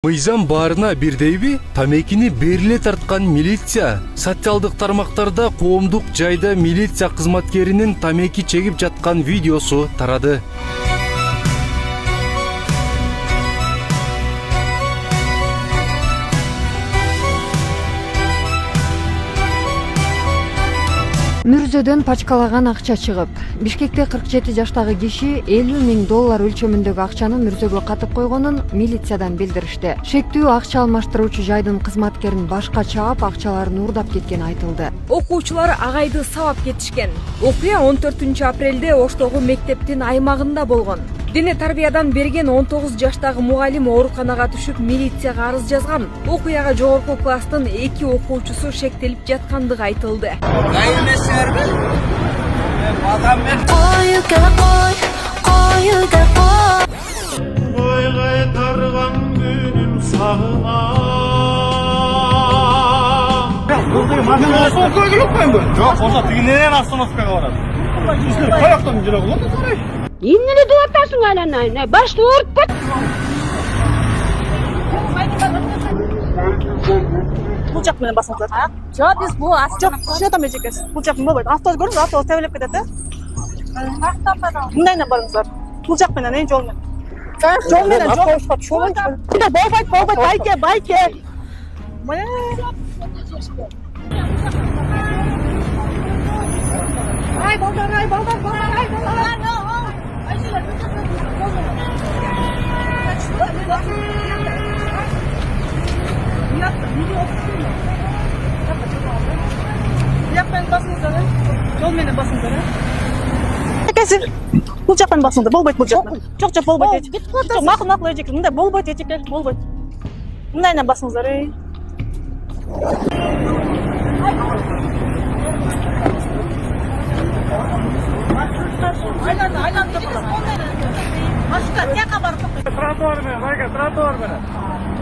Мыйзам баарына бирдейби? Тамекини бериле тарткан милиция. Социалдык тармактарда коомдук жайда милиция кызматкеринин тамеки чегип жаткан видеосу тарады. Мүрзөдөн пачкалаган акча чыгып, Бишкекте 47 жаштагы киши 50 000 доллар өлчөмүндөгү акчаны мүрзөгө катып койгонун милициядан билдиришти. Шектүү акча алмаштыруучу жайдын кызматкерин башка чаап, акчаларын уурдап кеткени айтылды. Окуучулар агайды сабап кетишкен. Окуя 14 апрелде Оштогу мектептин аймагында болгон. Дене тарбиядан берген 19 жаштагы мугалим ооруканага түшүп милицияга арыз жазган. Окуяга жогорку класстын 2 окуучусу шектелип жаткандыгы айтылды. Жоқ, болса тигинен остановкага барат. Каяктан жүрөк болот? Эмнени деп атасың айлана? Башты ооруп кет. Бул жак менен басыңыздар. Жок, биз бул жок, шетам эжекес. Бул жак болбойт. Автобус көрүңүз, автобус тебелеп кетет да. Мындайынан барыңыздар. Бул жак менен, жол менен. Жол менен, жол. Болбойт, байке. Ай, балдар. Жол менен басыңыздар. Кесип. Бул жактан басыңыздар. Болбойт бул жактан. Жок, болбойт. Жок, макул эжеке. Мындай болбойт эжеке, болбойт. Мындайынан басыңыздар. Айланды. Машина тияка барып. Тротуар менен, тротуар менен.